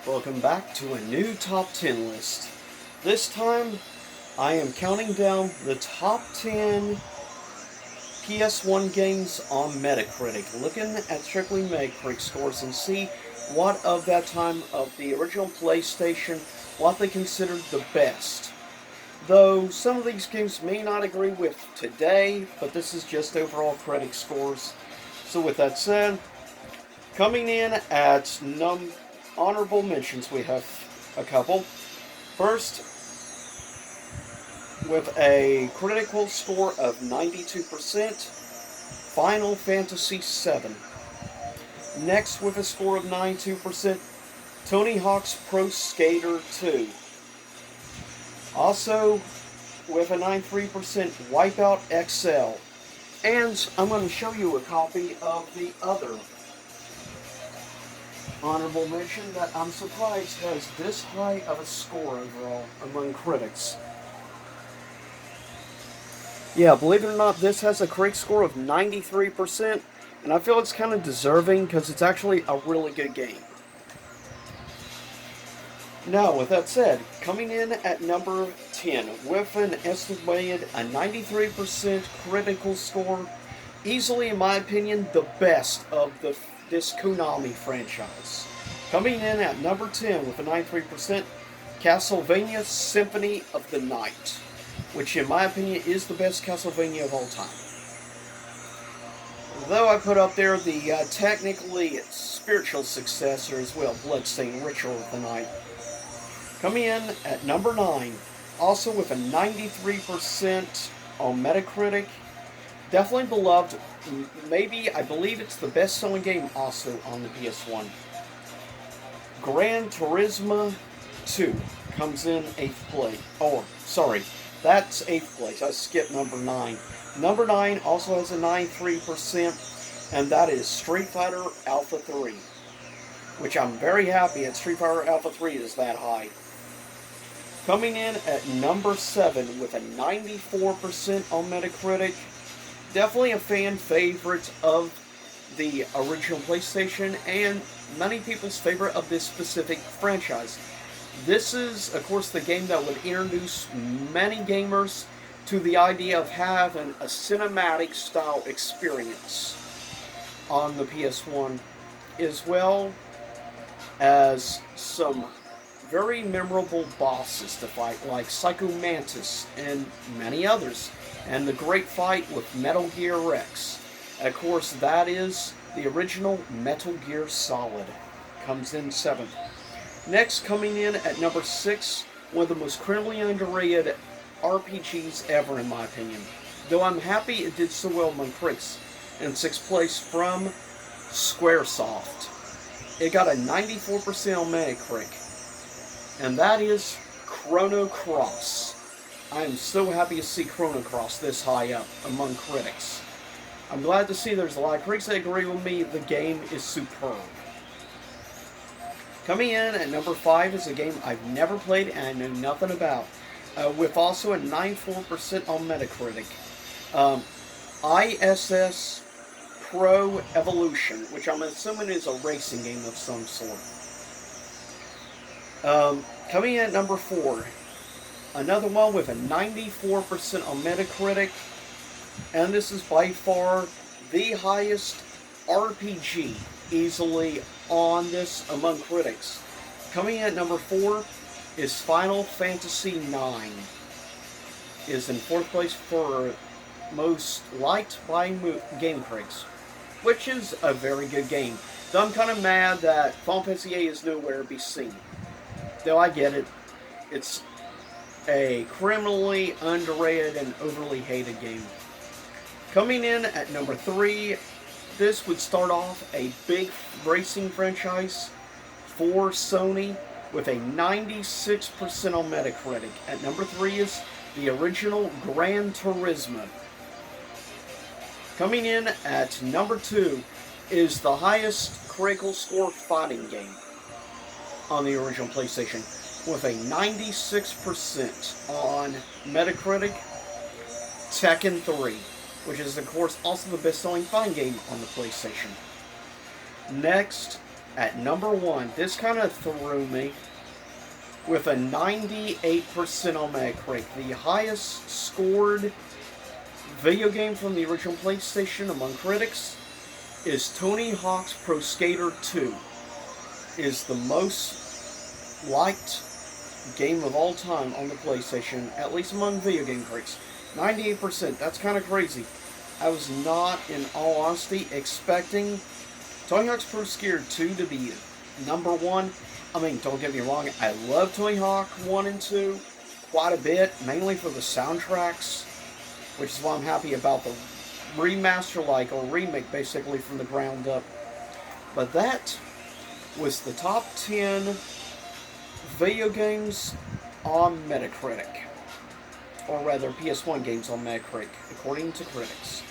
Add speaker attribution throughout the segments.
Speaker 1: Welcome back to a new top 10 list. This time, I am counting down the top 10 PS1 games on Metacritic, looking at strictly Metacritic scores and see what of that time of the original PlayStation, what they considered the best. Though some of these games may not agree with today, but this is just overall critic scores. So with that said, coming in at honorable mentions, we have a couple. First, with a critical score of 92%, Final Fantasy VII. Next, with a score of 92%, Tony Hawk's Pro Skater 2. Also, with a 93%, Wipeout XL. And I'm going to show you a copy of the other honorable mention that I'm surprised has this high of a score overall among critics. Yeah, believe it or not, this has a critic score of 93%, and I feel it's kind of deserving because it's actually a really good game. Now, with that said, coming in at number 10 with an estimated a 93% critical score, easily, in my opinion, the best of this Konami franchise. Coming in at number 10 with a 93%, Castlevania Symphony of the Night, which in my opinion is the best Castlevania of all time. Though I put up there the technically spiritual successor as well, Bloodstained Ritual of the Night. Coming in at number 9, also with a 93% on Metacritic, definitely beloved, maybe, I believe it's the best-selling game also on the PS1. Gran Turismo 2 comes in 8th place. Oh, sorry, that's 8th place. I skipped number 9. Number 9 also has a 93%, and that is Street Fighter Alpha 3, which I'm very happy that Street Fighter Alpha 3 is that high. Coming in at number 7 with a 94% on Metacritic, definitely a fan favorite of the original PlayStation and many people's favorite of this specific franchise. This is, of course, the game that would introduce many gamers to the idea of having a cinematic style experience on the PS1, as well as some very memorable bosses to fight, like Psycho Mantis and many others, and the great fight with Metal Gear Rex. And of course, that is the original Metal Gear Solid. Comes in 7th. Next, coming in at number 6, one of the most criminally underrated RPGs ever, in my opinion. Though I'm happy it did so well among critics. In 6th place from Squaresoft. It got a 94% on Metacritic. And that is Chrono Cross. I am so happy to see Chrono Cross this high up among critics. I'm glad to see there's a lot of critics that agree with me. The game is superb. Coming in at number 5 is a game I've never played and I know nothing about, with also a 94% on Metacritic. ISS Pro Evolution, which I'm assuming is a racing game of some sort. Coming in at number 4, another one with a 94% on Metacritic, and this is by far the highest RPG easily on this among critics. Coming in at number 4 is Final Fantasy IX. Is in 4th place for most liked by game critics, which is a very good game. Though I'm kind of mad that Final Fantasy VIII is nowhere to be seen. Though I get it, it's a criminally underrated and overly hated game. Coming in at number 3, this would start off a big racing franchise for Sony with a 96% on Metacritic. At number 3 is the original Gran Turismo. Coming in at number 2 is the highest critical score fighting game on the original PlayStation, with a 96% on Metacritic, Tekken 3, which is of course also the best-selling fighting game on the PlayStation. Next, At number 1, this kind of threw me, with a 98% on Metacritic, the highest scored video game from the original PlayStation among critics is Tony Hawk's Pro Skater 2. Is the most liked game of all time on the PlayStation, at least among video game critics. 98%, that's kind of crazy. I was not, in all honesty, expecting Tony Hawk's Pro Skater 2 to be number 1. I mean, don't get me wrong, I love Tony Hawk 1 and 2 quite a bit, mainly for the soundtracks, which is why I'm happy about the remaster, or remake, basically, from the ground up. But that was the top 10 video games on Metacritic. Or rather, PS1 games on Metacritic, according to critics.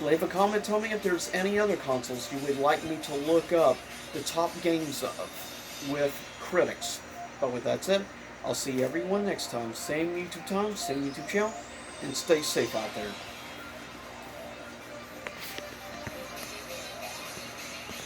Speaker 1: Leave a comment, tell me if there's any other consoles you would like me to look up the top games of with critics. But with that said, I'll see everyone next time. Same YouTube time, same YouTube channel, and stay safe out there.